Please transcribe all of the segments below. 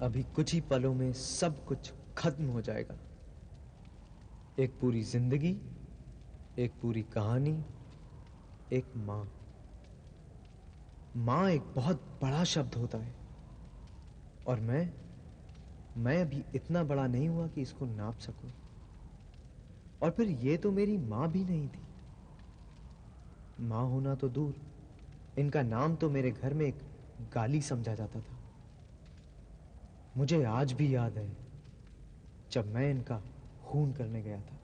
अभी कुछ ही पलों में सब कुछ खत्म हो जाएगा। एक पूरी जिंदगी, एक पूरी कहानी, एक मां। मां एक बहुत बड़ा शब्द होता है और मैं अभी इतना बड़ा नहीं हुआ कि इसको नाप सकूं। और फिर ये तो मेरी मां भी नहीं थी। मां होना तो दूर, इनका नाम तो मेरे घर में एक गाली समझा जाता था। मुझे आज भी याद है जब मैं इनका खून करने गया था।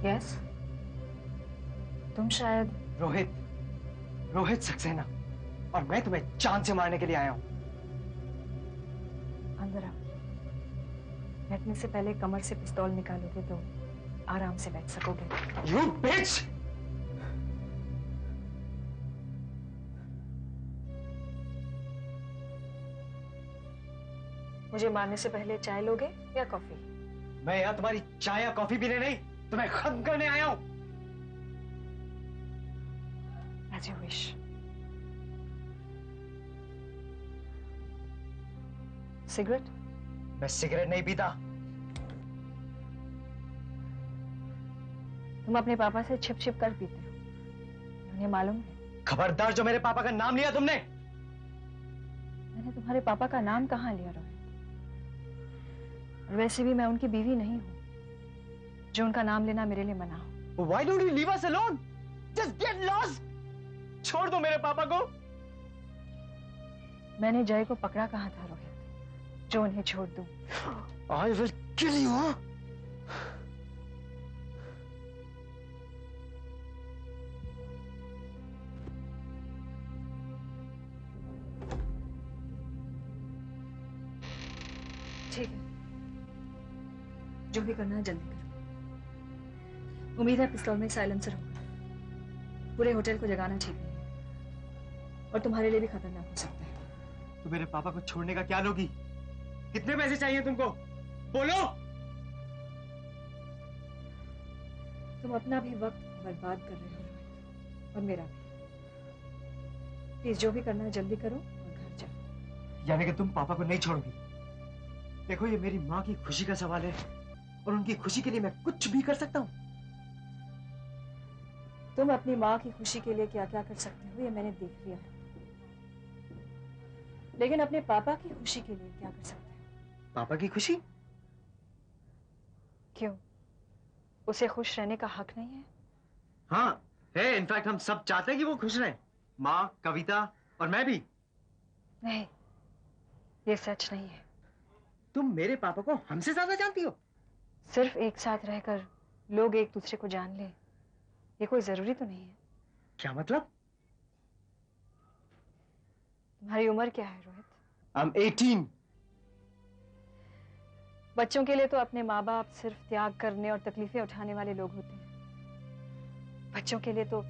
यस, तुम शायद रोहित सक्सेना, और मैं तुम्हें जान से मारने के लिए आया हूं। अंदर आओ। बैठने से पहले कमर से पिस्तौल निकालोगे तो आराम से बैठ सकोगे। You bitch! मुझे मारने से पहले चाय लोगे या कॉफी? मैं यहाँ तुम्हारी चाय या कॉफी पीने नहीं, तुम्हें खत्म करने आया हूं। As you wish. सिगरेट? मैं सिगरेट नहीं पीता। तुम अपने पापा से छिप छिप कर पीते हो, उन्हें मालूम है? खबरदार जो मेरे पापा का नाम लिया तुमने। मैंने तुम्हारे पापा का नाम कहाँ लिया रोहित? और वैसे भी मैं उनकी बीवी नहीं हूं जो उनका नाम लेना मेरे लिए मना हो। Why don't you leave us alone? Just get lost! छोड़ दो मेरे पापा को। मैंने जय को पकड़ा कहाँ था रोहित जो उन्हें छोड़ दूं? I will kill you, huh? ठीक है, जो भी करना है जल्दी करो। उम्मीद है पिस्तौल में साइलेंसर होगा। पूरे होटल को जगाना ठीक नहीं है और तुम्हारे लिए भी खतरनाक हो सकता है। तो मेरे पापा को छोड़ने का क्या लोगी? कितने पैसे चाहिए तुमको? बोलो। तुम अपना भी वक्त बर्बाद कर रहे हो रोहित, और मेरा भी। प्लीज जो भी करना है जल्दी करो और घर जाओ। यानी कि तुम पापा को नहीं छोड़ोगी? देखो, ये मेरी माँ की खुशी का सवाल है और उनकी खुशी के लिए मैं कुछ भी कर सकता हूँ। तुम अपनी माँ की खुशी के लिए क्या क्या कर सकते हो ये मैंने देख लिया है, लेकिन अपने पापा की खुशी के लिए क्या कर सकते हो? पापा की खुशी? क्यों, उसे खुश रहने का हक नहीं है? हाँ है, इनफैक्ट हम सब चाहते हैं कि वो खुश रहे। माँ, कविता और मैं भी। नहीं, ये सच नहीं है। तुम मेरे पापा को हमसे ज्यादा जानती हो। सिर्फ एक साथ रहकर लोग एक दूसरे को जान ले, ये कोई जरूरी तो नहीं है। क्या मतलब? तुम्हारी उम्र क्या है रोहित? I'm 18। बच्चों के लिए तो अपने माँ बाप सिर्फ त्याग करने और तकलीफें उठाने वाले लोग होते हैं। बच्चों के लिए तो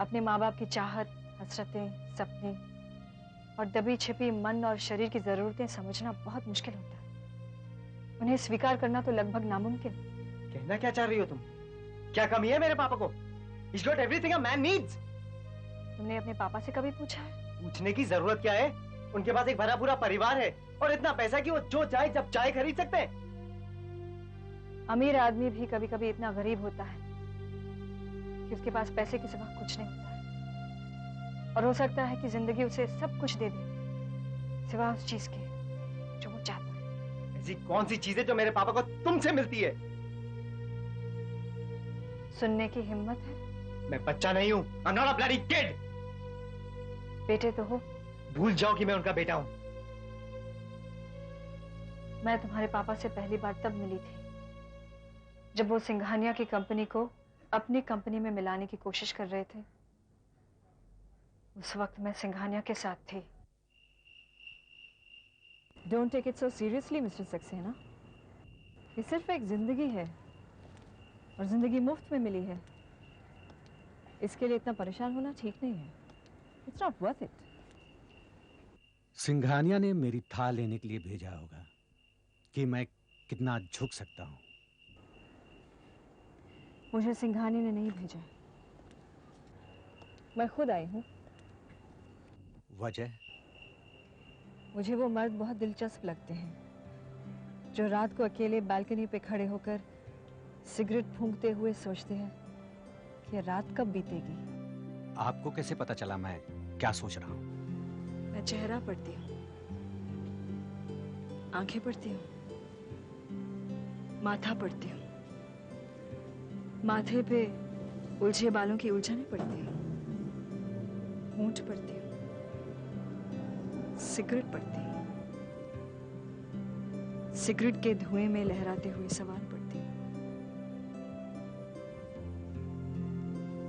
अपने माँ बाप की चाहत, हसरतें, सपने और दबी छिपी मन और शरीर की जरूरतें समझना बहुत मुश्किल होता है। उन्हें स्वीकार करना तो लगभग नामुमकिन। कहना क्या चाह रही हो तुम? क्या कमी है मेरे पापा को? He's got everything a man needs। तुमने अपने पापा से कभी पूछा है? पूछने की जरूरत क्या है? उनके पास एक भरा पूरा परिवार है और इतना पैसा कि वो जो चाहे जब चाहे खरीद सकते हैं। अमीर आदमी भी कभी कभी इतना गरीब होता है कि उसके पास पैसे के सिवा कुछ नहीं होता है, और हो सकता है कि जिंदगी उसे सब कुछ दे दे सिवा उस चीज के जो वो चाहता है। ऐसी कौन सी चीजें जो मेरे पापा को तुमसे मिलती है? सुनने की हिम्मत है? मैं बच्चा नहीं हूँ। I'm not a bloody kid। बेटे तो हो। भूल जाओ कि मैं उनका बेटा हूँ। मैं तुम्हारे पापा से पहली बार तब मिली थी जब वो सिंघानिया की कंपनी को अपनी कंपनी में मिलाने की कोशिश कर रहे थे। उस वक्त मैं सिंघानिया के साथ थी। Don't take it so seriously, mister Saxena. ये सिर्फ एक जिंदगी है और जिंदगी मुफ्त में मिली है, इसके लिए इतना परेशान होना ठीक नहीं है। It's not worth it. Singhania ने मेरी था लेने के लिए भेजा होगा कि मैं कितना झुक सकता हूं। मुझे सिंघानी ने नहीं भेजा, मैं खुद आई हूँ। वजह? मुझे वो मर्द बहुत दिलचस्प लगते हैं जो रात को अकेले बालकनी पे खड़े होकर सिगरेट फूंकते हुए सोचते हैं कि रात कब बीतेगी। आपको कैसे पता चला मैं क्या सोच रहा हूं? मैं चेहरा पढ़ती हूँ, आंखें पढ़ती हूँ, माथा पढ़ती हूँ, माथे पे उलझे बालों की उलझनें पढ़ती हूँ, होंठ पढ़ती हूँ, सिगरेट पढ़ती हूँ, सिगरेट के धुएं में लहराते हुए सवाल पढ़ती हूँ,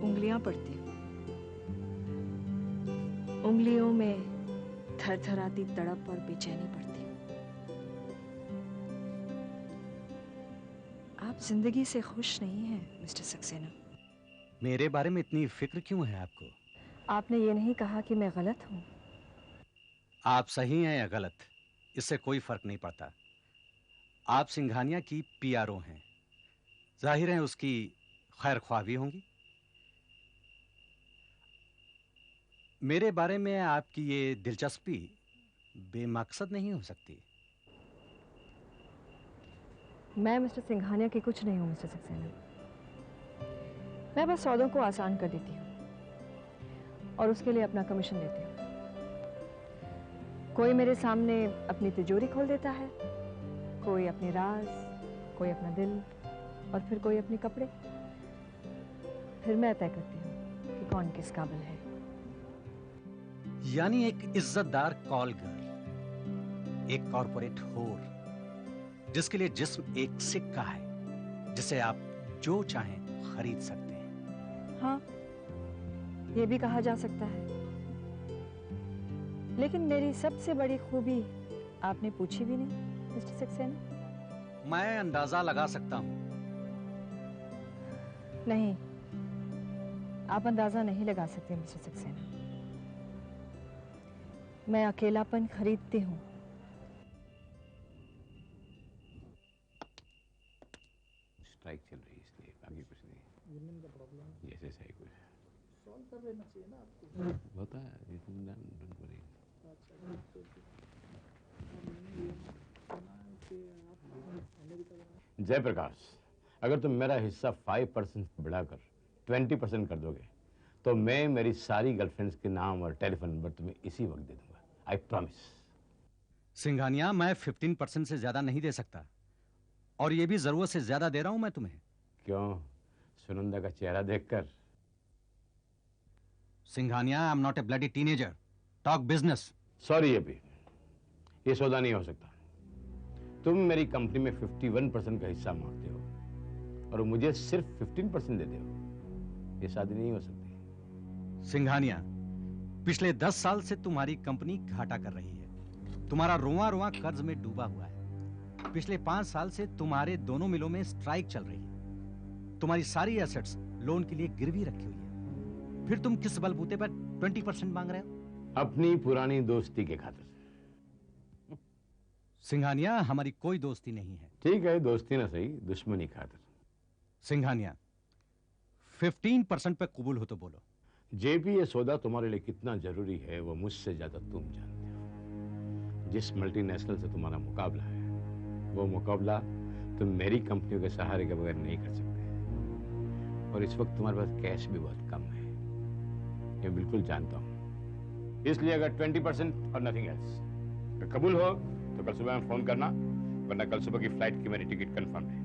उंगलियां पढ़ती हूँ, उंगलियों में थरथराती तड़प और बेचैनी पड़ती हूँ। आप जिंदगी से खुश नहीं हैं मिस्टर सक्सेना। मेरे बारे में इतनी फिक्र क्यों है आपको? आपने ये नहीं कहा कि मैं गलत हूं। आप सही हैं या गलत, इससे कोई फर्क नहीं पड़ता। आप सिंघानिया की पीआरओ हैं, जाहिर है उसकी खैर ख्वाह भी होंगी। मेरे बारे में आपकी ये दिलचस्पी बेमकसद नहीं हो सकती। मैं मिस्टर सिंघानिया की कुछ नहीं हूं मिस्टर सक्सेना। मैं बस सौदों को आसान कर देती हूँ और उसके लिए अपना कमीशन लेती हूँ। कोई मेरे सामने अपनी तिजोरी खोल देता है, कोई अपने राज, कोई अपना दिल और फिर कोई अपने कपड़े। फिर मैं तय करती हूँ कि कौन किस काबिल है। यानी एक इज्जतदार कॉल गर्ल, एक कॉर्पोरेट होर, जिसके लिए जिस्म एक सिक्का है, जिसे आप जो चाहें खरीद सकते हैं। हाँ, ये भी कहा जा सकता है। लेकिन मेरी सबसे बड़ी खूबी आपने पूछी भी नहीं मिस्टर सक्सेना। मैं अंदाजा लगा सकता हूं। नहीं, आप अंदाजा नहीं लगा सकते मिस्टर सक्सेना। मैं अकेलापन खरीदती हूँ। स्ट्राइक चल रही है इसलिए आगे कुछ नहीं। यूनियन का प्रॉब्लम जैसे सही कुछ सॉल्व कर लेना चाहिए ना आपको। होता है जयप्रकाश, अगर तुम मेरा हिस्सा 5% बढ़ाकर 20% कर दोगे तो मैं मेरी सारी गर्लफ्रेंड्स के नाम और टेलीफोन नंबर तुम्हें इसी वक्त दे दूंगा। I promise. सिंघानिया, मैं 15% से ज्यादा नहीं दे सकता, और ये भी जरूरत से ज्यादा दे रहा हूं मैं तुम्हें। क्यों? सुनंदा का चेहरा देखकर? Singhania, I am not a bloody teenager. Talk business. Sorry अभी, ये सौदा नहीं हो सकता। तुम मेरी कंपनी में 51% का हिस्सा मांगते हो और मुझे सिर्फ 15% देते हो। ये शादी नहीं हो सकती। सिंघानिया, पिछले 10 साल से तुम्हारी कंपनी घाटा कर रही है। तुम्हारा रोआ रोआ कर्ज में डूबा हुआ है। पिछले 5 साल से तुम्हारे दोनों मिलों में स्ट्राइक चल रही है। तुम्हारी सारी एसेट्स लोन के लिए गिरवी रखी हुई है। फिर तुम किस बलबूते पर 20% मांग रहे हो? अपनी पुरानी दोस्ती के खातिर। सिंघानिया, हमारी कोई दोस्ती नहीं है। ठीक है, दोस्ती ना सही, दुश्मनी खातिर। सिंघानिया, 15% पे कबूल हो तो बोलो। जेपी, ये सौदा तुम्हारे लिए कितना जरूरी है वो मुझसे ज्यादा तुम जानते हो। जिस मल्टीनेशनल से तुम्हारा मुकाबला है, वो मुकाबला तुम मेरी कंपनियों के सहारे के बगैर नहीं कर सकते। और इस वक्त तुम्हारे पास कैश भी बहुत कम है, ये बिल्कुल जानता हूं। इसलिए अगर 20% और नथिंग एल्स कबूल हो तो कल सुबह में फोन करना, वरना कल सुबह की फ्लाइट की मेरी टिकट कंफर्म है।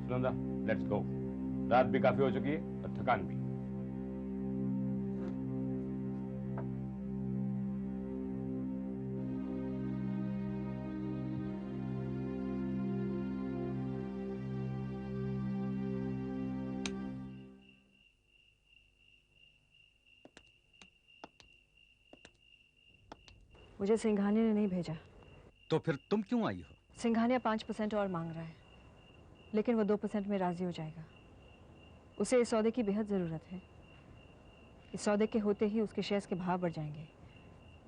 Sunanda, let's go. रात भी काफी हो चुकी है और थकान भी। मुझे सिंघानिया ने नहीं भेजा। तो फिर तुम क्यों आई हो? सिंघानिया 5% और मांग रहा है, लेकिन वो 2% में राजी हो जाएगा। उसे इस सौदे की बेहद ज़रूरत है। इस सौदे के होते ही उसके शेयर्स के भाव बढ़ जाएंगे,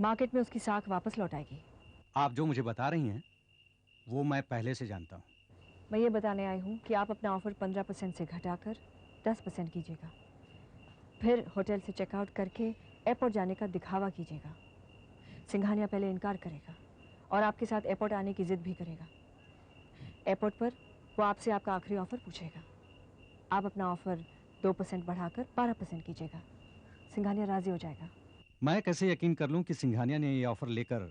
मार्केट में उसकी साख वापस लौट आएगी। आप जो मुझे बता रही हैं वो मैं पहले से जानता हूँ। मैं ये बताने आई हूँ कि आप अपना ऑफर 15% से घटाकर 10% कीजिएगा। फिर होटल से चेकआउट करके एयरपोर्ट जाने का दिखावा कीजिएगा। सिंघानिया पहले इनकार करेगा और आपके साथ एयरपोर्ट आने की जिद भी करेगा। एयरपोर्ट पर वो आपसे आपका आखिरी ऑफर पूछेगा। आप अपना ऑफर 2% बढ़ाकर 12% कीजिएगा। सिंघानिया राजी हो जाएगा। मैं कैसे यकीन कर लूं कि सिंघानिया ने ये ऑफर लेकर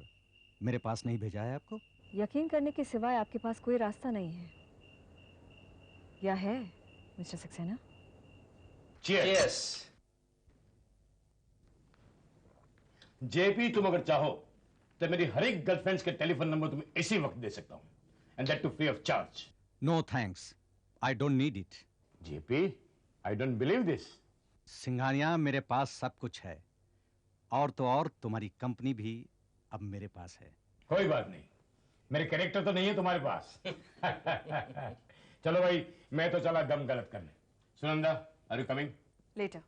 मेरे पास नहीं भेजा है आपको? यकीन करने के सिवाय आपके पास कोई रास्ता नहीं है, या है मिस्टर सक्सेना? Cheers. जेपी, तुम अगर चाहो तो मेरी हर एक गर्लफ्रेंड्स के टेलीफोन नंबर तुम्हें इसी वक्त दे सकता हूं, and that too free of charge. No thanks, I don't need it. JP, I don't believe this. Singhania, मेरे पास सब कुछ है, और तो और तुम्हारी कंपनी भी अब मेरे पास है। कोई बात नहीं, मेरे कैरेक्टर तो नहीं है तुम्हारे पास। चलो भाई, मैं तो चला दम गलत करने। Sunanda, are you coming? Later.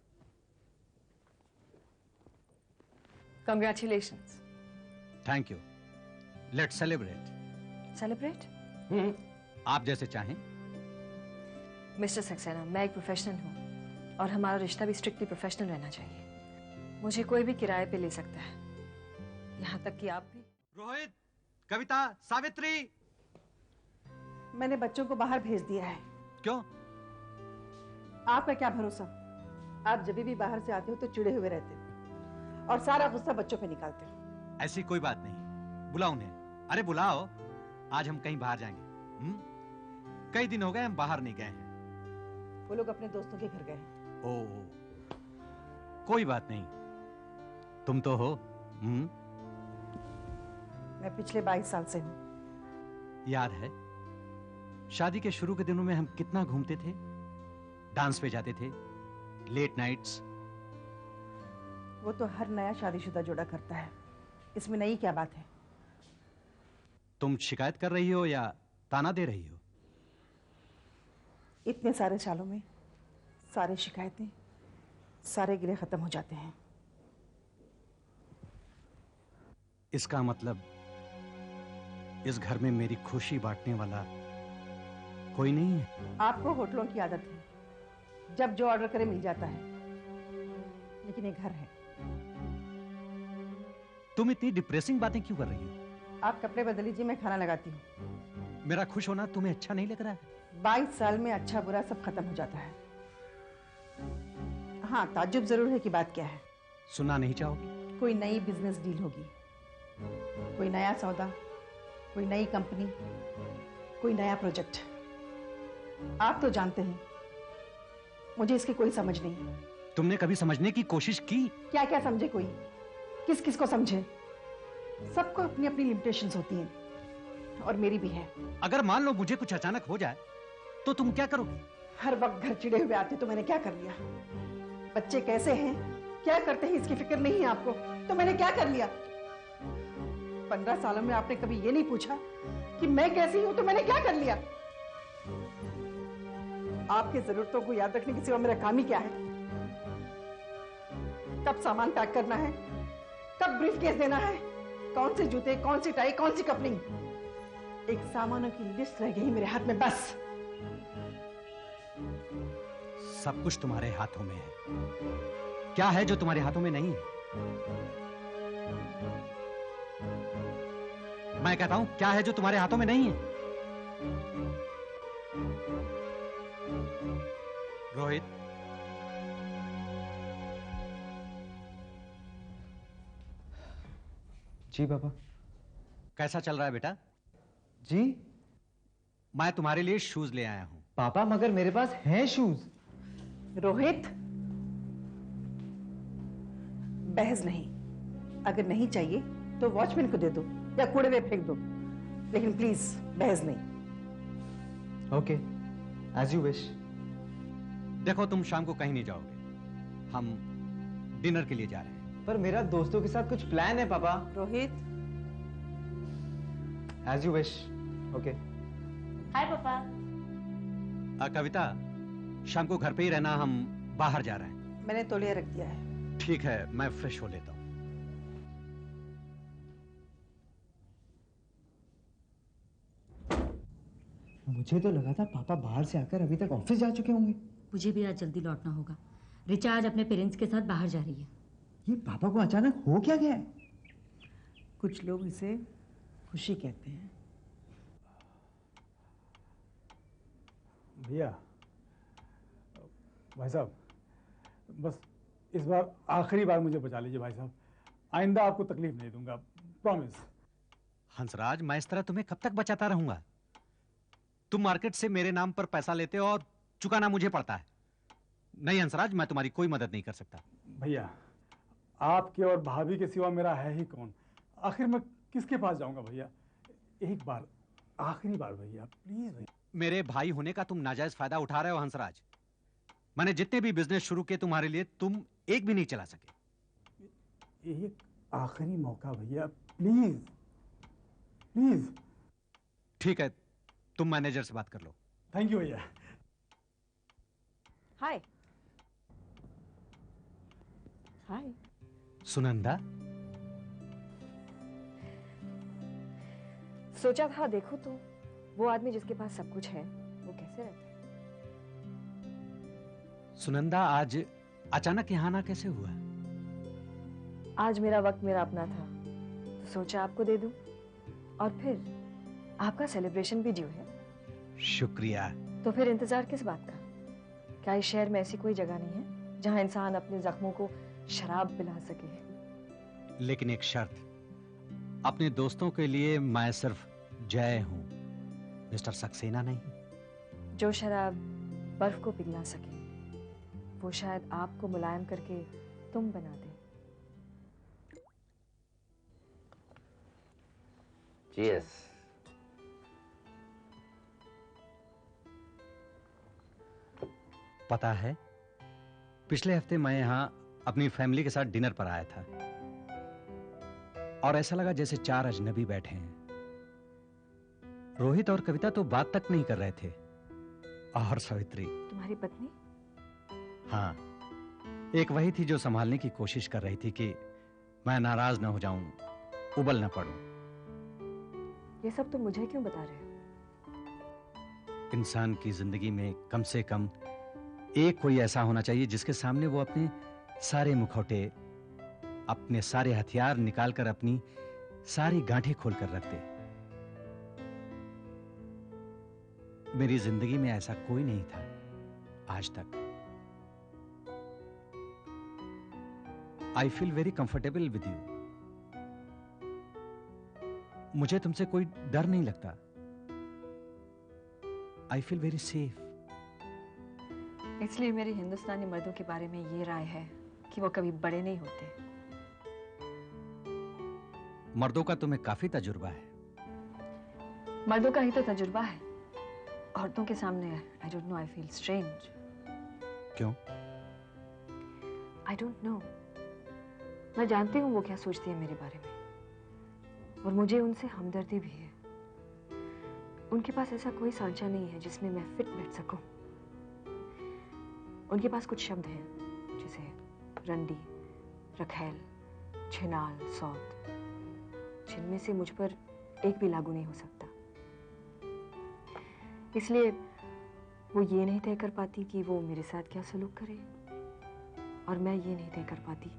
Congratulations. Thank you, let's celebrate. Celebrate? आप जैसे चाहें। मिस्टर सक्सेना, मैं एक प्रोफेशनल हूँ और हमारा रिश्ता भी स्ट्रिक्टली प्रोफेशनल रहना चाहिए। मुझे कोई भी किराए पे ले सकता है, यहाँ तक कि आप भी। रोहित, कविता, सावित्री। मैंने बच्चों को बाहर भेज दिया है। क्यों? आपका क्या भरोसा, आप जब भी बाहर से आते हो तो चिड़े हुए रहते हो और सारा गुस्सा बच्चों पे निकालते हो। ऐसी कोई बात नहीं, बुलाओ उन्हें। अरे बुलाओ, आज हम कहीं बाहर जाएंगे। कई दिन हो गए हम बाहर नहीं गए हैं। वो लोग अपने दोस्तों के घर गए हैं। ओह, कोई बात नहीं, तुम तो हो। मैं पिछले 22 साल से हूँ। याद है शादी के शुरू के दिनों में हम कितना घूमते थे, डांस पे जाते थे, लेट नाइट्स। वो तो हर नया शादीशुदा जोड़ा करता है, इसमें नई क्या बात है? तुम शिकायत कर रही हो या ताना दे रही हो? इतने सारे सालों में सारे शिकायतें, सारे गिले खत्म हो जाते हैं। इसका मतलब इस घर में मेरी खुशी बांटने वाला कोई नहीं है? आपको होटलों की आदत है, जब जो ऑर्डर करे मिल जाता है, लेकिन ये घर है। तुम इतनी डिप्रेसिंग बातें क्यों कर रही हो? आप कपड़े बदल लीजिए, मैं खाना लगाती हूँ। मेरा खुश होना तुम्हें अच्छा नहीं लग रहा है? 22 साल में अच्छा बुरा सब खत्म हो जाता है। हाँ, ताज्जुब जरूर है कि बात क्या है। सुनना नहीं चाहोगी? कोई नई बिजनेस डील होगी, कोई नया सौदा, कोई नई कंपनी, कोई नया प्रोजेक्ट। आप तो जानते हैं मुझे इसकी कोई समझ नहीं। तुमने कभी समझने की कोशिश की? क्या क्या समझे कोई, किस किस को समझे? सबको अपनी अपनी लिमिटेशंस होती हैं और मेरी भी है। अगर मान लो मुझे कुछ अचानक हो जाए तो तुम क्या करोगी? हर वक्त घर चिड़े हुए आते तो मैंने क्या कर लिया? बच्चे कैसे हैं, क्या करते हैं, इसकी फिक्र नहीं है आपको, तो मैंने क्या कर लिया? 15 सालों में आपने कभी ये नहीं पूछा कि मैं कैसी हूं, तो मैंने क्या कर लिया? आपकी जरूरतों को याद रखने के सिवा मेरा काम ही क्या है? कब सामान पैक करना है, कब ब्रीफकेस देना है, कौन से जूते, कौन सी टाई, कौन सी कपलिंग, एक सामानों की लिस्ट रह गई मेरे हाथ में बस। सब कुछ तुम्हारे हाथों में है। क्या है जो तुम्हारे हाथों में नहीं है? मैं कहता हूं, क्या है जो तुम्हारे हाथों में नहीं है? रोहित, जी पापा। कैसा चल रहा है बेटा? जी मैं तुम्हारे लिए शूज ले आया हूं। पापा, मगर मेरे पास हैं शूज। रोहित, बहस नहीं। अगर नहीं चाहिए तो वॉचमैन को दे दो या कूड़े में फेंक दो, लेकिन प्लीज बहस नहीं। Okay, as you wish. देखो, तुम शाम को कहीं नहीं जाओगे, हम डिनर के लिए जा रहे हैं। पर मेरा दोस्तों के साथ कुछ प्लान है पापा। Rohit, as you wish. Okay. Hi पापा। कविता, शाम को घर पे ही रहना, हम बाहर जा रहे हैं। मैंने तौलिया रख दिया है। ठीक है, मैं फ्रेश हो लेता हूँ। मुझे तो लगा था पापा बाहर से आकर अभी तक ऑफिस जा चुके होंगे। मुझे भी आज जल्दी लौटना होगा। रिचा आज अपने पेरेंट्स के साथ बाहर जा रही है। ये पापा को अचानक हो क्या गया है? कुछ लोग इसे खुशी कहते हैं। भैया, भाई साहब, बस इस बार आखिरी बार मुझे बचा लीजिए भाई साहब। आइंदा आपको तकलीफ नहीं दूंगा, प्रॉमिस। हंसराज, मैं इस तरह तुम्हें कब तक बचाता रहूंगा? तुम मार्केट से मेरे नाम पर पैसा लेते हो और चुकाना मुझे पड़ता है। नहीं हंसराज, मैं तुम्हारी कोई मदद नहीं कर सकता। भैया, आपके और भाभी के सिवा मेरा है ही कौन? आखिर मैं किसके पास जाऊंगा भैया? एक बार, आखिरी बार भैया, प्लीज भैया। मेरे भाई होने का तुम नाजायज फायदा उठा रहे हो हंसराज। मैंने जितने भी बिजनेस शुरू किए तुम्हारे लिए, तुम एक भी नहीं चला सके। एक आखिरी मौका भैया, प्लीज प्लीज। ठीक है, तुम मैनेजर से बात कर लो। थैंक यू भैया। हाय। हाय। सुनंदा, सोचा था देखो तो वो आदमी जिसके पास सब कुछ है वो कैसे रहता है। सुनंदा, आज अचानक यहाँ आना कैसे हुआ? आज मेरा वक्त मेरा अपना था तो सोचा आपको दे दूं, और फिर आपका सेलिब्रेशन भी ड्यू है। शुक्रिया। तो फिर इंतजार किस बात का? क्या इस शहर में ऐसी कोई जगह नहीं है जहां इंसान अपने जख्मों को शराब पिला सके? लेकिन एक शर्त, अपने दोस्तों के लिए मैं सिर्फ जय हूं, मिस्टर सक्सेना नहीं। जो शराब बर्फ को पिघला सके वो शायद आपको मुलायम करके तुम बना दे। Cheers. पता है, पिछले हफ्ते मैं यहाँ अपनी फैमिली के साथ डिनर पर आया था और ऐसा लगा जैसे चार अजनबी बैठे हैं। रोहित और कविता तो बात तक नहीं कर रहे थे, और सावित्री, तुम्हारी पत्नी? हाँ, एक वही थी जो संभालने की कोशिश कर रही थी कि मैं नाराज न हो जाऊं, उबल न पड़ूं। ये सब तुम मुझे क्यों बता रहे हो? इंसान की जिंदगी में कम से कम एक कोई ऐसा होना चाहिए जिसके सामने वो अपने सारे मुखौटे, अपने सारे हथियार निकालकर अपनी सारी गांठें खोलकर रख दे। मेरी जिंदगी में ऐसा कोई नहीं था आज तक। I feel very comfortable with you. मुझे तुमसे कोई डर नहीं लगता। I feel very safe. इसलिए मेरी हिंदुस्तानी मर्दों के बारे में ये राय है कि वो कभी बड़े नहीं होते। मर्दों का तुम्हें काफी तजुर्बा है। मर्दों का ही तो तजुर्बा है, औरतों के सामने I don't know, I feel strange. क्यों? I don't know. मैं जानती हूँ वो क्या सोचती है मेरे बारे में, और मुझे उनसे हमदर्दी भी है। उनके पास ऐसा कोई सांचा नहीं है जिसमें मैं फिट बैठ सकूं। उनके पास कुछ शब्द हैं जैसे रंडी, रखैल, छिनाल, सौत, जिनमें से मुझ पर एक भी लागू नहीं हो सकता। इसलिए वो ये नहीं तय कर पाती कि वो मेरे साथ क्या सलूक करे, और मैं ये नहीं तय कर पाती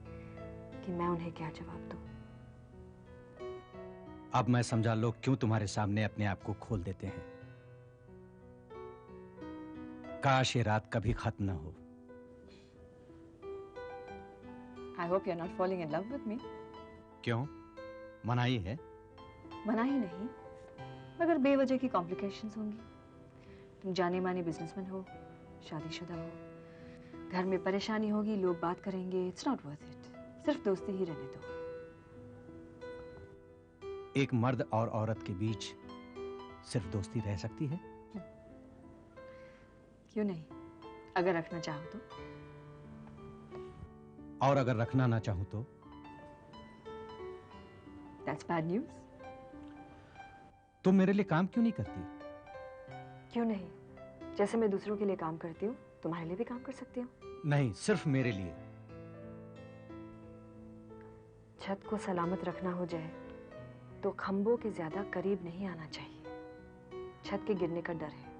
कि मैं उन्हें क्या जवाब दूं। अब मैं समझा लोग क्यों तुम्हारे सामने अपने आप को खोल देते हैं। काश ये रात कभी खत्म न हो। I hope you're not falling in love with me. क्यों? मनाही है? मना ही नहीं, मगर बेवजह की कॉम्प्लिकेशंस होंगी। तुम जाने माने बिजनेसमैन हो, शादीशुदा हो, घर में परेशानी होगी, लोग बात करेंगे। It's not worth it. सिर्फ दोस्ती ही रहने दो। एक मर्द और औरत के बीच सिर्फ दोस्ती रह सकती है? क्यों नहीं, अगर रखना चाहो तो। और अगर रखना ना चाहूं तो? That's bad news. तुम मेरे लिए काम क्यों नहीं करती? क्यों नहीं? जैसे मैं दूसरों के लिए काम करती हूँ, तुम्हारे लिए भी काम कर सकती हूँ। नहीं, सिर्फ मेरे लिए। छत को सलामत रखना हो जाए तो खंभों के ज्यादा करीब नहीं आना चाहिए। छत के गिरने का डर है।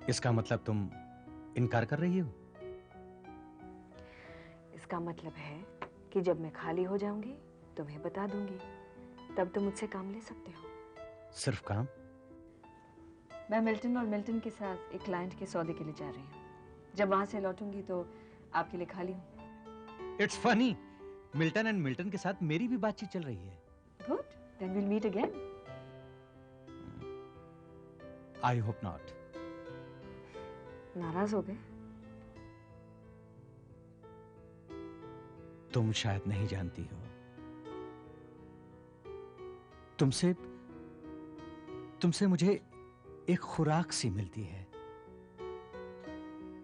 इसका मतलब तुम इनकार कर रही हो? इसका मतलब है कि जब मैं खाली हो जाऊंगी तुम्हें बता दूंगी, तब तुम मुझसे काम ले सकते हो। सिर्फ काम? मैं मिल्टन और मिल्टन के साथ एक क्लाइंट के सौदे के लिए जा रही हूँ। जब वहां से लौटूंगी तो आपके लिए खाली हूँ। It's funny, Milton and Milton के साथ मेरी भी बातचीत चल रही है। Good, then we'll meet again. I hope not. नाराज हो गए? तुम शायद नहीं जानती हो, तुमसे मुझे एक खुराक सी मिलती है।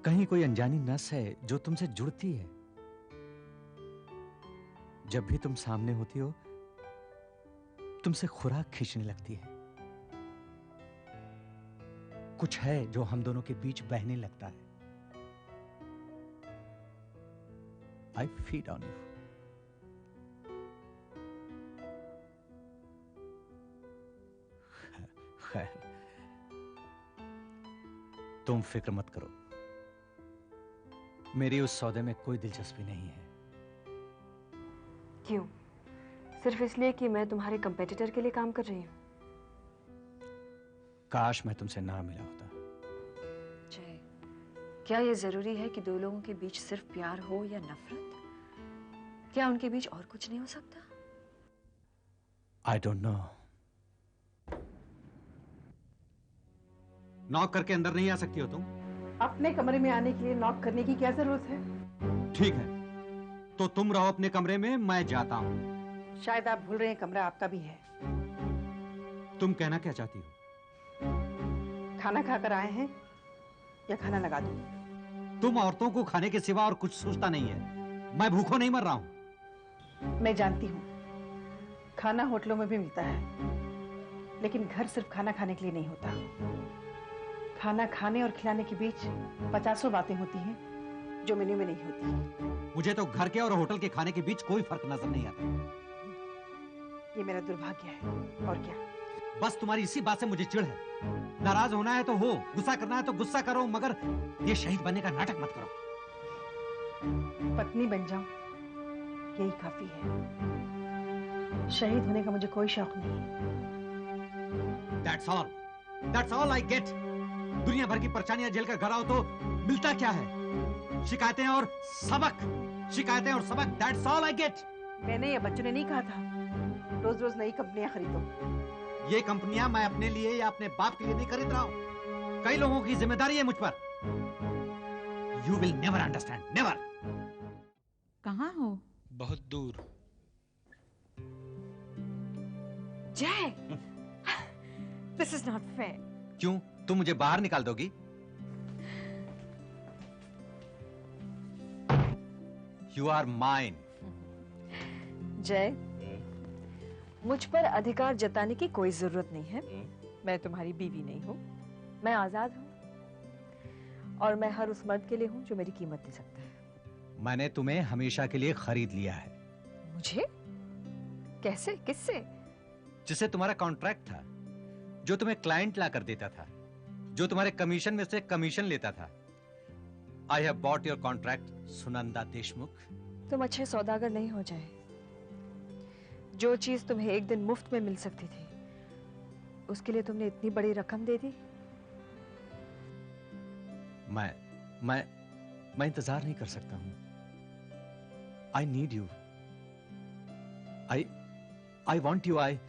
कहीं कोई अनजानी नस है जो तुमसे जुड़ती है। जब भी तुम सामने होती हो तुमसे खुराक खींचने लगती है। कुछ है जो हम दोनों के बीच बहने लगता है। I feed on you. खैर, तुम फिक्र मत करो, मेरी उस सौदे में कोई दिलचस्पी नहीं है। क्यों? सिर्फ इसलिए कि मैं तुम्हारे कंपेटिटर के लिए काम कर रही हूँ? काश मैं तुमसे ना मिला होता। जय, क्या ये जरूरी है कि दो लोगों के बीच सिर्फ प्यार हो या नफरत? क्या उनके बीच और कुछ नहीं हो सकता? I don't know. नॉक करके अंदर नहीं आ सकती हो तुम? अपने कमरे में आने के लिए नॉक करने की क्या जरूरत है? ठीक है, तो तुम रहो अपने कमरे में, मैं जाता हूं। शायद आप भूल रहे हैं कमरा आपका भी है। तुम कहना क्या चाहती हो? खाना खाकर आए हैं या खाना लगा दूं? तुम औरतों को खाने के सिवा और कुछ सोचता नहीं है। मैं भूखों नहीं मर रहा हूं। मैं जानती हूँ, खाना होटलों में भी मिलता है, लेकिन घर सिर्फ खाना खाने के लिए नहीं होता। खाना खाने और खिलाने के बीच 50 बातें होती हैं जो मेन्यू में नहीं होती। मुझे तो घर के और होटल के खाने के बीच कोई फर्क नजर नहीं आता। ये मेरा दुर्भाग्य है, और क्या। बस तुम्हारी इसी बात से मुझे चिढ़ है। नाराज होना है तो हो, गुस्सा करना है तो गुस्सा करो, मगर ये शहीद बनने का नाटक मत करो। पत्नी बन जाऊं यही काफी है। शहीद होने का मुझे कोई शौक नहीं। That's all I get. दुनिया भर की परेशानियां झेल कर घर आओ तो मिलता क्या है? शिकायतें और सबक, शिकायतें और सबक। That's all I get. मैंने या बच्चों ने नहीं कहा था रोज रोज नई कंपनियां खरीदो। ये कंपनियां मैं अपने लिए या अपने बाप के लिए नहीं खरीद रहा हूं। कई लोगों की जिम्मेदारी है मुझ पर। You will never understand, never. कहाँ हो? बहुत दूर। जय, this is not fair. क्यों? तुम मुझे बाहर निकाल दोगी? You are mine. जय, मुझ पर अधिकार जताने की कोई जरूरत नहीं है। मैं तुम्हारी बीवी नहीं हूँ। मैं आजाद हूँ और मैं हर उस मर्द के लिए हूँ जो मेरी कीमत दे सकता है। मैंने तुम्हें हमेशा के लिए खरीद लिया है। मुझे? कैसे? किससे? जिससे तुम्हारा कॉन्ट्रैक्ट था, जो तुम्हें क्लाइंट ला कर देता था, जो तुम्हारे कमीशन में से कमीशन लेता था। I have bought your contract, Sunanda Deshmukh. तुम अच्छे सौदागर नहीं हो जाए। जो चीज तुम्हें एक दिन मुफ्त में मिल सकती थी, उसके लिए तुमने इतनी बड़ी रकम दे दी। मैं इंतजार नहीं कर सकता हूं। I need you. I want you. I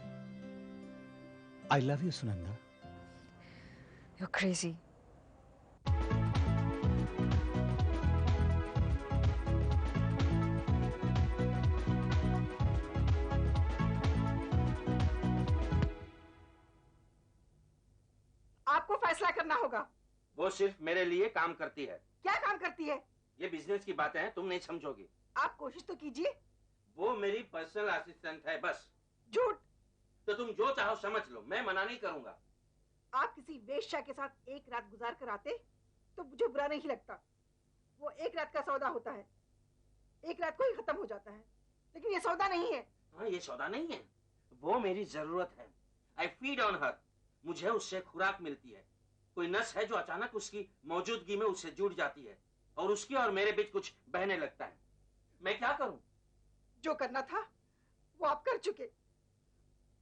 love you Sunanda. You're crazy. आपको फैसला करना होगा। वो सिर्फ मेरे लिए काम करती है। क्या काम करती है? ये बिजनेस की बातें हैं, तुम नहीं समझोगी। आप कोशिश तो कीजिए। वो मेरी पर्सनल असिस्टेंट है, बस। झूठ। तो तुम जो चाहो समझ लो, मैं मना नहीं करूंगा। आप किसी वेश्या के साथ एक रात गुजार कर आते तो मुझे बुरा नहीं लगता। वो एक रात का सौदा होता है, एक रात को ही खत्म हो जाता है, लेकिन ये सौदा नहीं है। हाँ, ये सौदा नहीं है, वो मेरी जरूरत है। आई फीड ऑन हर, मुझे उससे खुराक मिलती है। कोई नस है जो अचानक उसकी मौजूदगी में उससे जुड़ जाती है और उसकी और मेरे बीच कुछ बहने लगता है। मैं क्या करूं? जो करना था वो आप कर चुके,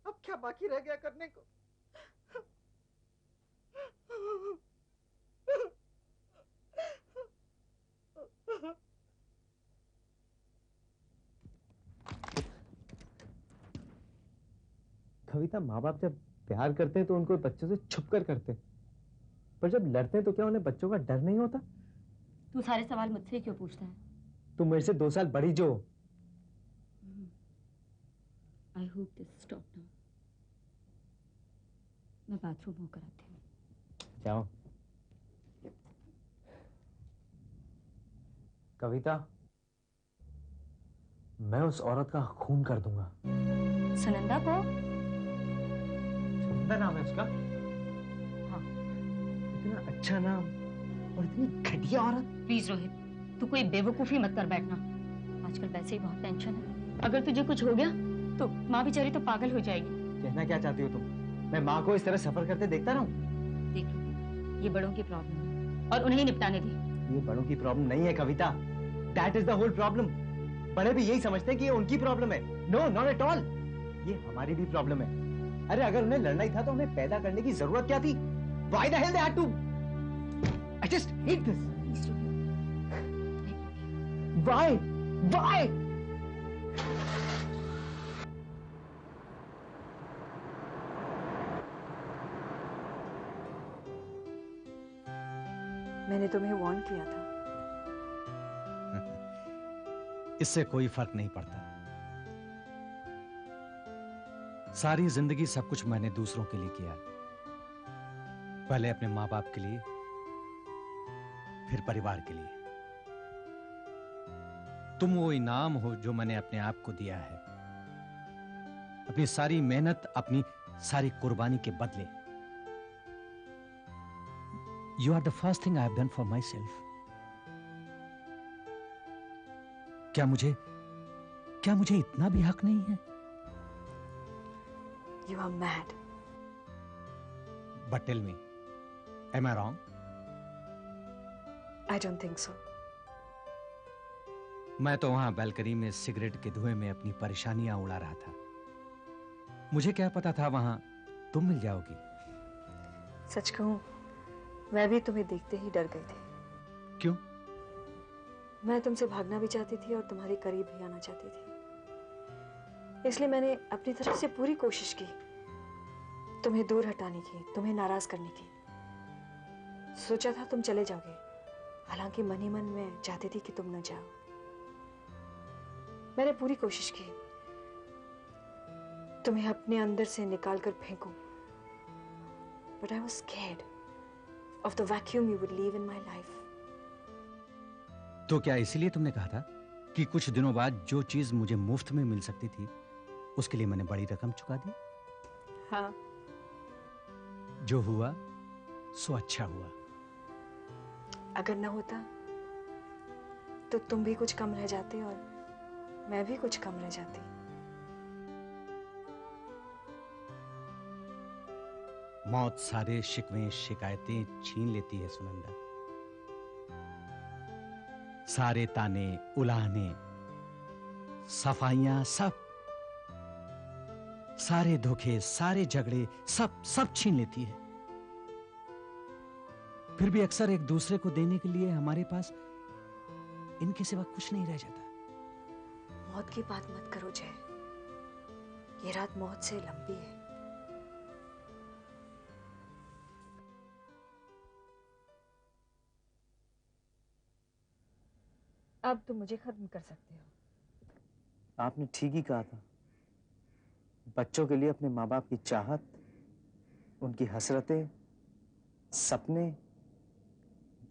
अब क्या बाकी रह गया करने को? कविता, माँ बाप जब प्यार करते हैं तो उनको बच्चों से छुप कर करते हैं, पर जब लड़ते हैं तो क्या उन्हें बच्चों का डर नहीं होता? तू सारे सवाल मुझसे क्यों पूछता है? तू मेरे से 2 साल बड़ी जो। I hope this stop now. मैं बाथरूम होकर आती हूँ। जाओ। कविता, मैं उस औरत का खून कर दूंगा। सुनंदा को? सुनंदा नाम है उसका? हाँ। इतना अच्छा नाम और इतनी घटिया औरत। प्लीज रोहित, तू कोई बेवकूफी मत कर बैठना। आजकल वैसे ही बहुत टेंशन है। अगर तुझे कुछ हो गया तो माँ बेचारी तो पागल हो जाएगी। कहना क्या चाहती हो तुम? मैं माँ को इस तरह सफर करते देखता रहूं? देख, ये बड़ों की प्रॉब्लम है और उन्हें ही निपटाने दे। ये बड़ों की प्रॉब्लम नहीं है Kavita. That is the whole problem. बड़े भी यही समझते हैं कि ये उनकी प्रॉब्लम है। No, not at all. ये हमारी भी प्रॉब्लम है। अरे अगर उन्हें लड़ना ही था तो हमें पैदा करने की जरूरत क्या थी? Why the hell they had to? I just hate this. Why? Why? मैंने तुम्हें वार्न किया था। इससे कोई फर्क नहीं पड़ता। सारी जिंदगी सब कुछ मैंने दूसरों के लिए किया, पहले अपने माँ बाप के लिए, फिर परिवार के लिए। तुम वो इनाम हो जो मैंने अपने आप को दिया है, अपनी सारी मेहनत, अपनी सारी कुर्बानी के बदले। You are the first thing I have done for myself. क्या मुझे इतना भी हक नहीं है? You are mad. But tell me, am I wrong? I don't think so. मैं तो वहां बैल्कनी में सिगरेट के धुएं में अपनी परेशानियां उड़ा रहा था। मुझे क्या पता था वहां तुम मिल जाओगी। सच कहूं, मैं भी तुम्हें देखते ही डर गई थी। क्यों? मैं तुमसे भागना भी चाहती थी और तुम्हारे करीब भी आना चाहती थी। इसलिए मैंने अपनी तरफ से पूरी कोशिश की, तुम्हें दूर हटाने की, तुम्हें नाराज करने की। सोचा था तुम चले जाओगे, हालांकि मन ही मन में चाहती थी कि तुम न जाओ। मैंने पूरी कोशिश की तुम्हें अपने अंदर से निकाल कर फेंकूं, but I was scared of the vacuum you would leave in my life. तो क्या इसीलिए तुमने कहा था कि कुछ दिनों बाद जो चीज मुझे मुफ्त में मिल सकती थी उसके लिए मैंने बड़ी रकम चुका दी? हाँ। जो हुआ सो अच्छा हुआ। अगर न होता तो तुम भी कुछ कम रह जाते और मैं भी कुछ कम रह जाती। मौत सारे शिकवे शिकायतें छीन लेती है सुनंदा। सारे ताने उलाहने सफाइयां सब, सारे धोखे सारे झगड़े सब छीन लेती है। फिर भी अक्सर एक दूसरे को देने के लिए हमारे पास इनके सिवा कुछ नहीं रह जाता। मौत की बात मत करो जय, ये रात मौत से लंबी है। अब तुम मुझे खत्म कर सकते हो। आपने ठीक ही कहा था। बच्चों के लिए अपने माँ बाप की चाहत, उनकी हसरतें, सपने,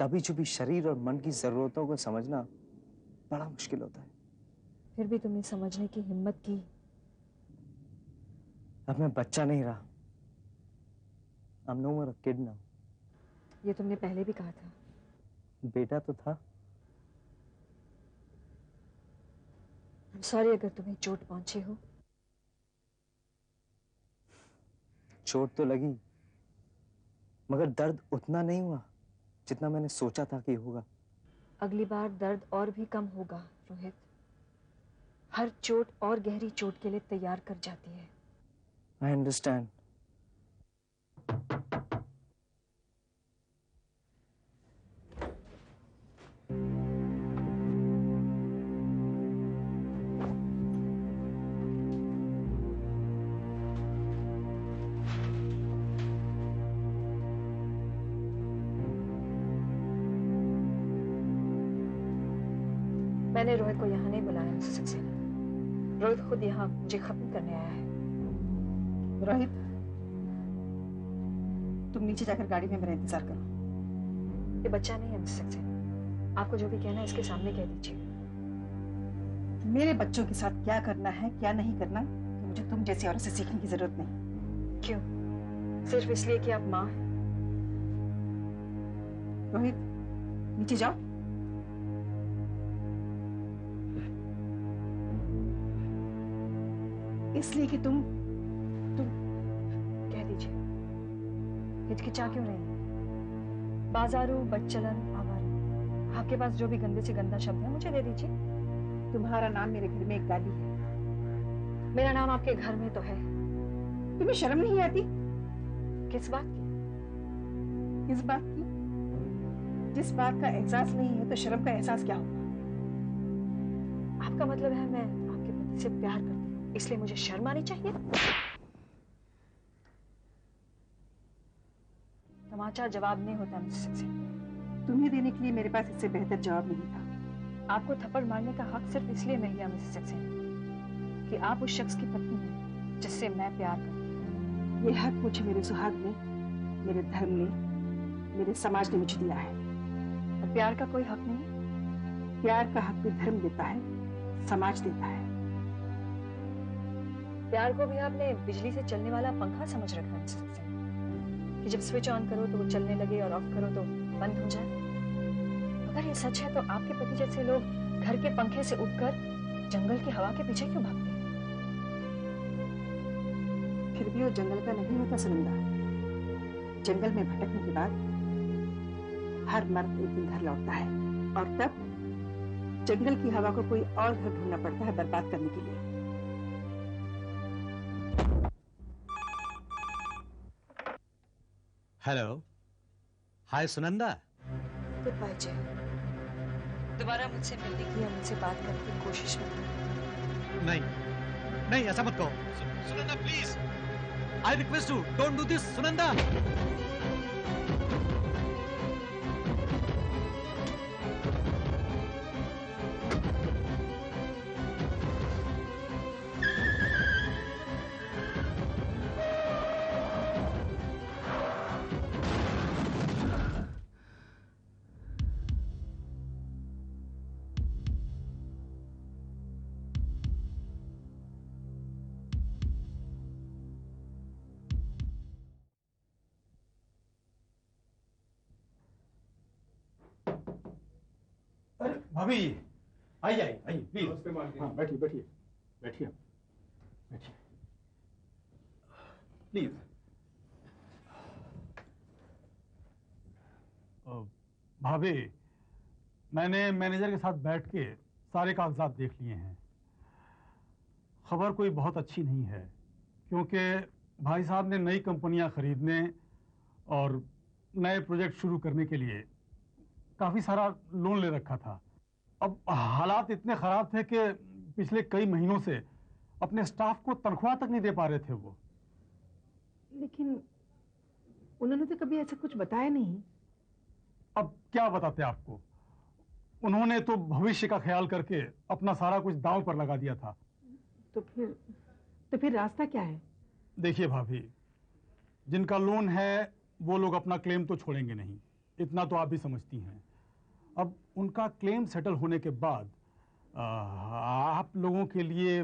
दबी छुपी शरीर और मन की जरूरतों को समझना बड़ा मुश्किल होता है। फिर भी तुमने समझने की हिम्मत की। अब मैं बच्चा नहीं रहा। I'm no more a kid now. ये तुमने पहले भी कहा था। बेटा तो था। सॉरी अगर तुम्हें चोट पहुंची हो। चोट तो लगी, मगर दर्द उतना नहीं हुआ जितना मैंने सोचा था कि होगा। अगली बार दर्द और भी कम होगा रोहित। हर चोट और गहरी चोट के लिए तैयार कर जाती है। I understand. मैंने रोहित को यहाँ नहीं बुलाया मिसेस सक्सेना। रोहित खुद यहाँ मुझे खत्म करने आया है। रोहित, तुम नीचे जाकर गाड़ी में मेरा इंतजार करो। ये बच्चा नहीं है मिसेस सक्सेना। आपको जो भी कहना है इसके सामने कह दीजिए। मेरे बच्चों के साथ क्या करना है क्या नहीं करना तो मुझे तुम जैसी औरत से सीखने की जरूरत नहीं। क्यों? सिर्फ इसलिए कि आप माँ हैं? रोहित, नीचे जाओ। इसलिए कि तुम कह दीजिए। हिचकिचा क्यों रही है? बाजारू, बदचलन, आवारा, आपके पास जो भी गंदे से गंदा शब्द है मुझे दे दीजिए। तुम्हारा नाम मेरे घर में एक गाली है। मेरा नाम आपके घर में तो है। तुम्हें शर्म नहीं आती? किस बात की? किस बात की? जिस बात का एहसास नहीं है तो शर्म का एहसास क्या होगा? आपका मतलब है मैं आपके पति से प्यार करती हूँ, इसलिए मुझे शर्म आनी चाहिए? तमाचा जवाब नहीं होता मिसेस सक्सेना। तुम्हें देने के लिए मेरे पास इससे बेहतर जवाब नहीं था। आपको थप्पड़ मारने का हक सिर्फ इसलिए मिल गया मिसेस सक्सेना कि आप उस शख्स की पत्नी हैं जिससे मैं प्यार करती हूँ। ये हक मुझे मेरे सुहाग ने, मेरे धर्म ने, मेरे समाज ने मुझे दिया है। और प्यार का कोई हक नहीं? प्यार का हक भी धर्म देता है, समाज देता है। प्यार को भी आपने बिजली से चलने वाला पंखा समझ रखा है मिसेस सक्सेना कि जब स्विच ऑन करो तो वो चलने लगे और ऑफ करो तो बंद हो जाए। अगर ये सच है तो आपके पति जैसे लोग घर के पंखे से उठकर जंगल की हवा के पीछे क्यों भागते हैं? फिर भी वो जंगल का नहीं होता सुनंदा। जंगल में भटकने के बाद हर मर्द एक दिन घर लौटता है और तब जंगल की हवा को कोई और घर ढूंढना पड़ता है बर्बाद करने के लिए। हेलो, हाय सुनंदा। गुड बाय जय। दोबारा मुझसे मिलने की या मुझसे बात करने की कोशिश मत करो। नहीं नहीं, ऐसा मत कहो Sunanda, please I request you, don't do this Sunanda. भाभी, आइए आइए आइए प्लीज। हाँ, बैठिए बैठिए बैठिए बैठिए प्लीज। भाभी, मैंने मैनेजर के साथ बैठ के सारे कागजात देख लिए हैं। खबर कोई बहुत अच्छी नहीं है क्योंकि भाई साहब ने नई कंपनियां खरीदने और नए प्रोजेक्ट शुरू करने के लिए काफ़ी सारा लोन ले रखा था। अब हालात इतने ख़राब थे कि पिछले कई महीनों से अपने स्टाफ को तनख्वाह तक नहीं दे पा रहे थे वो। लेकिन उन्होंने तो कभी ऐसा कुछ बताया नहीं। अब क्या बताते आपको, उन्होंने तो भविष्य का ख्याल करके अपना सारा कुछ दांव पर लगा दिया था। तो फिर रास्ता क्या है? देखिए भाभी, जिनका लोन है वो लोग अपना क्लेम तो छोड़ेंगे नहीं, इतना तो आप भी समझती हैं। अब उनका क्लेम सेटल होने के बाद आप लोगों के लिए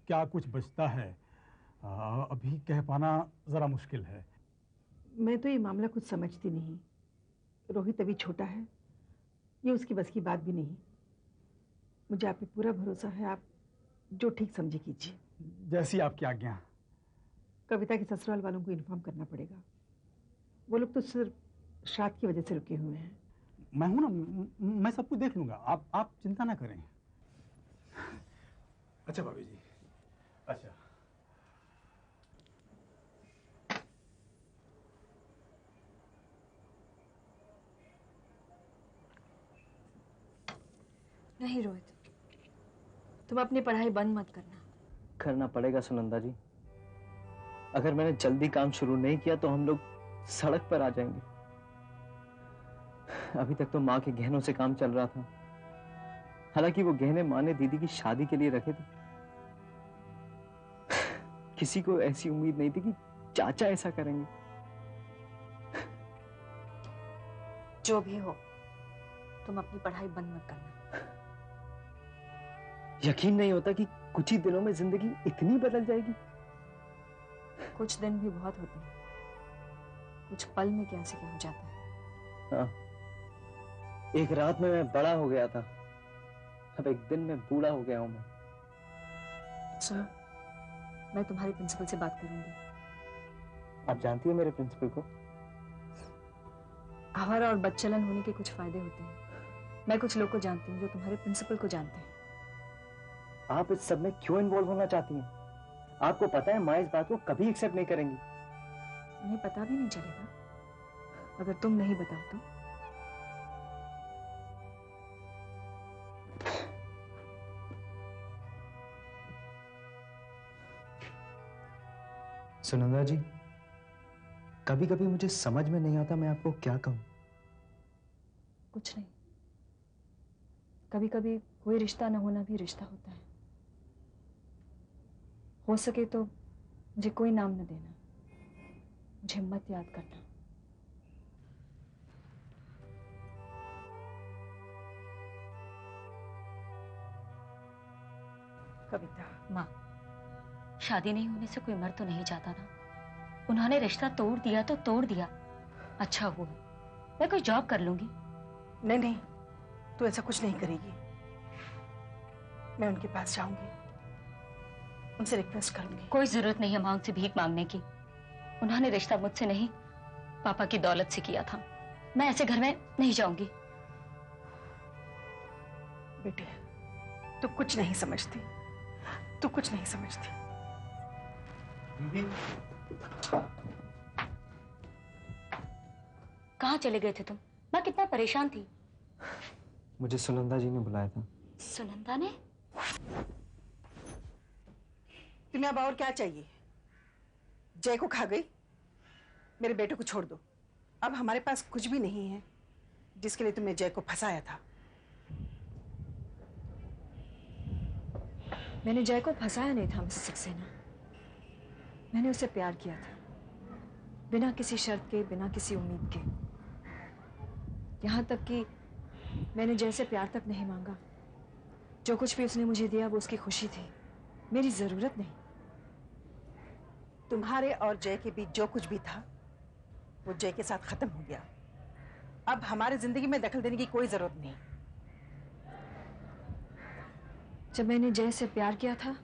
क्या कुछ बचता है अभी कह पाना ज़रा मुश्किल है। मैं तो ये मामला कुछ समझती नहीं। रोहित अभी छोटा है ये उसकी बस की बात भी नहीं। मुझे आप पे पूरा भरोसा है, आप जो ठीक समझे कीजिए। जैसी आपकी आज्ञा। कविता के ससुराल वालों को इन्फॉर्म करना पड़ेगा। वो लोग तो सिर्फ श्राद्ध की वजह से रुके हुए हैं। मैं हूं ना, मैं सब कुछ देख लूंगा, आप चिंता ना करें। अच्छा भाभी जी, अच्छा। नहीं रोहित, तुम अपनी पढ़ाई बंद मत करना। करना पड़ेगा सुनंदा जी। अगर मैंने जल्दी काम शुरू नहीं किया तो हम लोग सड़क पर आ जाएंगे। अभी तक तो माँ के गहनों से काम चल रहा था। हालांकि वो गहने माँ ने दीदी की शादी के लिए रखे थे। किसी को ऐसी उम्मीद नहीं थी कि चाचा ऐसा करेंगे। जो भी हो, तुम अपनी पढ़ाई बंद मत करना। यकीन नहीं होता कि कुछ ही दिनों में जिंदगी इतनी बदल जाएगी। कुछ दिन भी बहुत होते हैं, कुछ पल में क्या से क्या हो जाता है। हाँ, एक रात में मैं बड़ा हो गया था, अब एक दिन में बूढ़ा हो गया हूं मैं। सुनो, मैं तुम्हारे प्रिंसिपल से बात करूंगी। आप जानती हो मेरे प्रिंसिपल को? आवारा और बदचलन होने के कुछ फायदे होते हैं। मैं कुछ लोग को जानती हूँ जो तुम्हारे प्रिंसिपल को जानते हैं। आप इस सब में क्यों इन्वॉल्व होना चाहती हैं? आपको पता है माँ इस बात को कभी एक्सेप्ट नहीं करेंगी। उन्हें पता भी नहीं चलेगा अगर तुम नहीं बताओ तो। सुनंदा जी, कभी कभी मुझे समझ में नहीं आता मैं आपको क्या कहूं। कुछ नहीं, कभी कभी कोई रिश्ता न होना भी रिश्ता होता है। हो सके तो मुझे कोई नाम न देना, मुझे मत याद करना। कविता, माँ, शादी नहीं होने से कोई मर तो नहीं जाता ना। उन्होंने रिश्ता तोड़ दिया तो तोड़ दिया, अच्छा हुआ। मैं कोई जॉब कर लूंगी। नहीं नहीं, तू ऐसा कुछ नहीं करेगी। मैं उनके पास जाऊंगी, उनसे रिक्वेस्ट करूंगी। कोई जरूरत नहीं है माँ उनसे भीख मांगने की। उन्होंने रिश्ता मुझसे नहीं, पापा की दौलत से किया था। मैं ऐसे घर में नहीं जाऊंगी। बेटे, तू कुछ नहीं समझती, तू कुछ नहीं समझती। कहाँ चले गए थे तुम? मैं कितना परेशान थी। मुझे सुनंदा जी ने बुलाया था। सुनंदा ने? तुम्हें अब और क्या चाहिए? जय को खा गई, मेरे बेटे को छोड़ दो। अब हमारे पास कुछ भी नहीं है जिसके लिए तुमने जय को फंसाया था। मैंने जय को फंसाया नहीं था मिसेस सक्सेना। मैंने उसे प्यार किया था, बिना किसी शर्त के, बिना किसी उम्मीद के। यहाँ तक कि मैंने जय से प्यार तक नहीं मांगा। जो कुछ भी उसने मुझे दिया वो उसकी खुशी थी, मेरी जरूरत नहीं। तुम्हारे और जय के बीच जो कुछ भी था वो जय के साथ खत्म हो गया। अब हमारी जिंदगी में दखल देने की कोई जरूरत नहीं। जब मैंने जय से प्यार किया था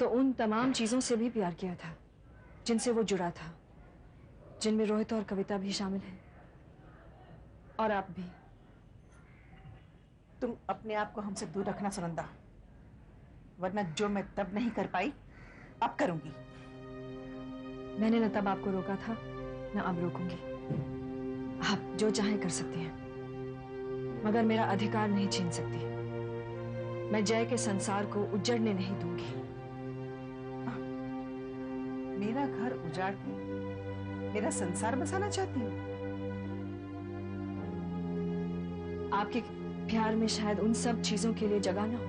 तो उन तमाम चीजों से भी प्यार किया था जिनसे वो जुड़ा था, जिनमें रोहित और कविता भी शामिल हैं, और आप भी। तुम अपने आप को हमसे दूर रखना सुनंदा, वरना जो मैं तब नहीं कर पाई अब करूंगी। मैंने न तब आपको रोका था, न अब रोकूंगी। आप जो चाहे कर सकती हैं, मगर मेरा अधिकार नहीं छीन सकती। मैं जय के संसार को उजड़ने नहीं दूंगी। मेरा घर उजाड़ के मेरा संसार बसाना चाहती हूँ? आपके प्यार में शायद उन सब चीजों के लिए जगह ना हो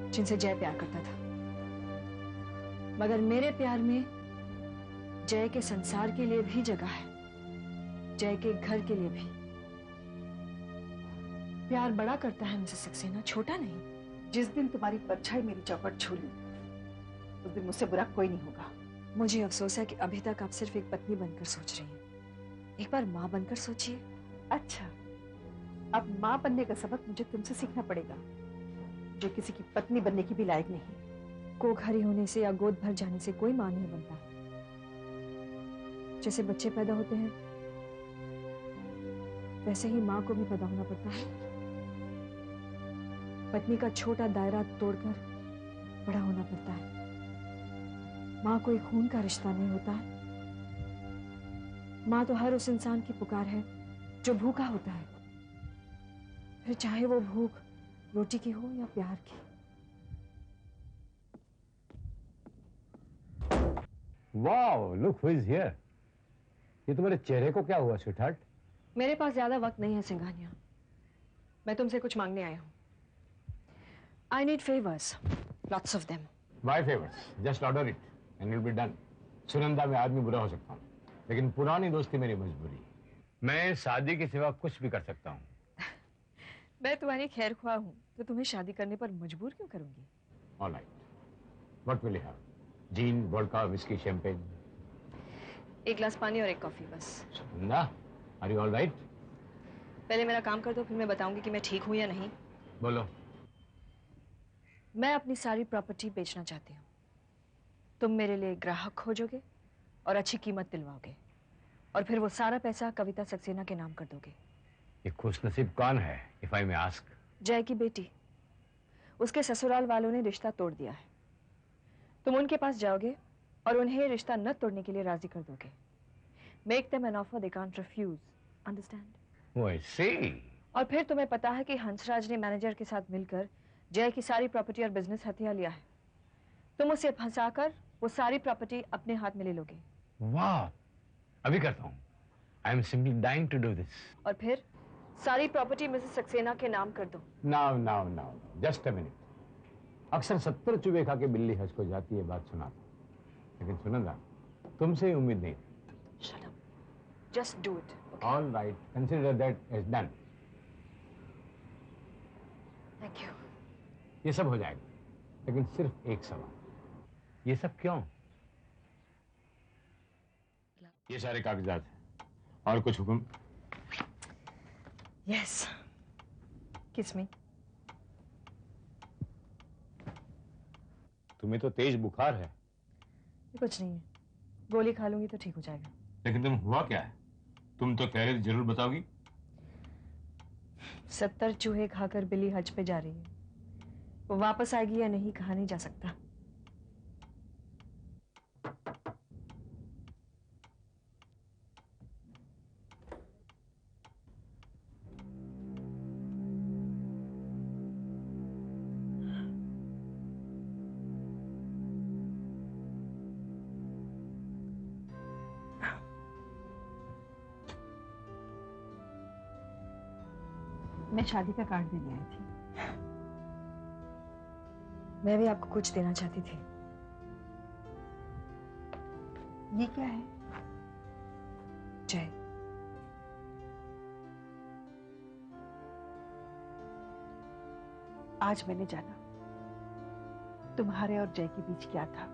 जिनसे जय प्यार करता था, मगर मेरे प्यार में जय के संसार के लिए भी जगह है, जय के घर के लिए भी। प्यार बड़ा करता है मिसेस सक्सेना, छोटा नहीं। जिस दिन तुम्हारी परछाई मेरी चौखट छू ली उस दिन मुझसे बुरा कोई नहीं होगा। मुझे अफसोस है कि अभी तक आप सिर्फ एक पत्नी बनकर सोच रही हैं। एक बार माँ बनकर सोचिए। अच्छा, अब माँ बनने का सबक मुझे तुमसे सीखना पड़ेगा, जो किसी की पत्नी बनने की भी लायक नहीं। कोख हरी होने से या गोद भर जाने से कोई माँ नहीं बनता। जैसे बच्चे पैदा होते हैं वैसे ही माँ को भी पैदा होना पड़ता है। पत्नी का छोटा दायरा तोड़कर बड़ा होना पड़ता है। माँ कोई खून का रिश्ता नहीं होता है। माँ तो हर उस इंसान की पुकार है जो भूखा होता है, फिर चाहे वो भूख रोटी की हो या प्यार की। Wow, look who is here. ये तुम्हारे चेहरे को क्या हुआ स्वीटहार्ट? मेरे पास ज्यादा वक्त नहीं है सिंघानिया, मैं तुमसे कुछ मांगने आया हूँ। I need favors, lots of them. Why favors? Just order it and it'll be done. Sunanda में आदमी बुरा हो सकता हूँ, लेकिन पुरानी दोस्ती मेरी मजबूरी है। मैं शादी के सिवा कुछ भी कर सकता हूँ। मैं तुम्हारी खैर ख्वाह हूँ, तो तुम्हें शादी करने पर मजबूर क्यों करूंगी? All right. What will you have? Gin, vodka, whiskey, champagne? एक गिलास पानी और एक कॉफी बस। Sunanda, are you all right? पहले मेरा काम कर दो, फिर मैं बताऊंगी कि मैं ठीक हूँ या नहीं। बोलो। मैं अपनी सारी प्रॉपर्टी बेचना चाहती हूँ। तुम मेरे लिए ग्राहक खोजोगे और अच्छी कीमत दिलवाओगे, और फिर वो सारा पैसा कविता सक्सेना के नाम कर दोगे। ये खुशनसीब कौन है, if I may ask? जय की बेटी। उसके ससुराल वालों ने रिश्ता तोड़ दिया है। तुम उनके पास जाओगे और उन्हें रिश्ता न तोड़ने के लिए राजी कर दोगे। Make them an offer they can't refuse. Understand? Oh, I see. और फिर तुम्हें पता है कि हंसराज ने मैनेजर के साथ मिलकर जय की सारी प्रॉपर्टी और बिजनेस हथिया लिया है। तुम उसे फंसाकर वो सारी प्रॉपर्टी अपने हाथ में ले लोगे। वाह, अभी करता हूँ। I am simply dying to do this. और फिर सारी प्रॉपर्टी मिसेस सक्सेना के नाम कर दो। Now, just a minute. अक्सर 70 चूहे खा के बिल्ली हंस को जाती है बात सुनाता, लेकिन सुनंदा, तुमसे ही उम्मीद नहीं थी। Shut up. Just do it. Okay? All right, consider that as done. Thank you. ये सब हो जाएगा, लेकिन सिर्फ एक सवाल। ये सब क्यों? ये सारे कागजात हैं। और कुछ हुक्म? Yes. Kiss me. तुम्हें तो तेज बुखार है। ये कुछ नहीं है, गोली खा लूंगी तो ठीक हो जाएगा। लेकिन तुम हुआ क्या है? तुम तो कह रहे थे जरूर बताओगी। 70 चूहे खाकर बिल्ली हज पे जा रही है। वो वापस आएगी या नहीं कहा नहीं जा सकता। मैं शादी का कार्ड देने आई थी। मैं भी आपको कुछ देना चाहती थी। ये क्या है? जय। आज मैंने जाना तुम्हारे और जय के बीच क्या था।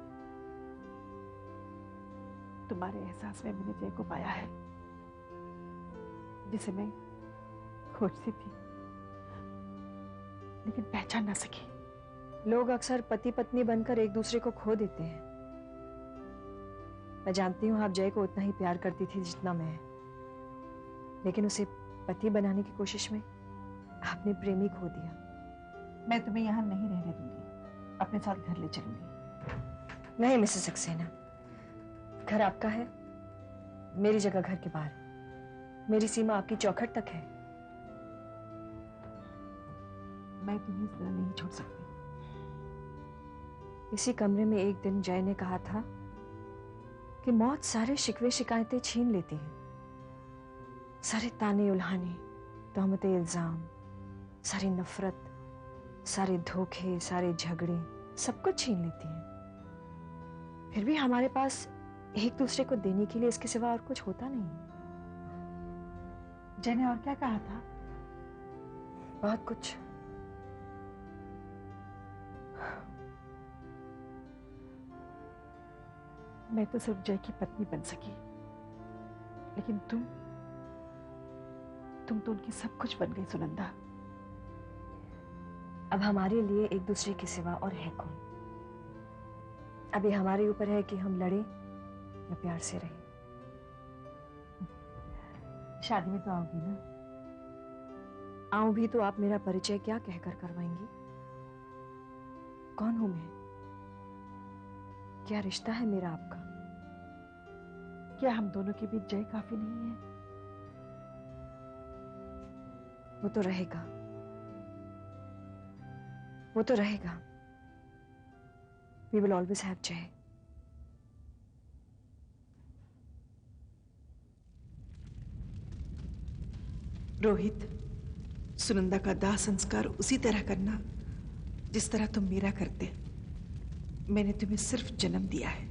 तुम्हारे एहसास में मैंने जय को पाया है, जिसे मैं खोजती थी लेकिन पहचान ना सकी। लोग अक्सर पति पत्नी बनकर एक दूसरे को खो देते हैं। मैं जानती हूँ आप जय को उतना ही प्यार करती थी जितना मैं, लेकिन उसे पति बनाने की कोशिश में आपने प्रेमी खो दिया। मैं तुम्हें यहाँ नहीं रहने दूंगी, अपने साथ घर ले चलूंगी। नहीं मिसेस सक्सेना, घर आपका है, मेरी जगह घर के बाहर। मेरी सीमा आपकी चौखट तक है। मैं तुम्हें इस तरह नहीं छोड़ सकती। इसी कमरे में एक दिन जय ने कहा था कि मौत सारे शिकवे शिकायतें छीन लेती है, सारे ताने उल्हाने, तोहमते इल्जाम, सारी नफरत, सारे धोखे, सारे झगड़े, सब कुछ छीन लेती है। फिर भी हमारे पास एक दूसरे को देने के लिए इसके सिवा और कुछ होता नहीं। जय ने और क्या कहा था? बहुत कुछ। मैं तो सिर्फ जय की पत्नी बन सकी, लेकिन तुम तो उनकी सब कुछ बन गई सुनंदा। अब हमारे लिए एक दूसरे के सिवा और है कौन? अभी हमारे ऊपर है कि हम लड़े या प्यार से रहें। शादी में तो आओगी ना? आऊं भी तो आप मेरा परिचय क्या कहकर करवाएंगी? कौन हूं मैं? क्या रिश्ता है मेरा आपका? क्या हम दोनों के बीच जय काफी नहीं है? वो तो रहेगा, वो तो रहेगा। We will always have Jay. Rohit, Sunanda का दाह संस्कार उसी तरह करना जिस तरह तुम मेरा करते। मैंने तुम्हें सिर्फ जन्म दिया है,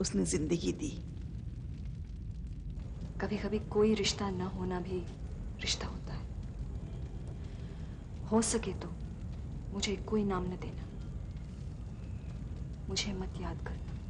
उसने जिंदगी दी। कभी कभी कोई रिश्ता न होना भी रिश्ता होता है। हो सके तो मुझे कोई नाम न देना, मुझे मत याद करना।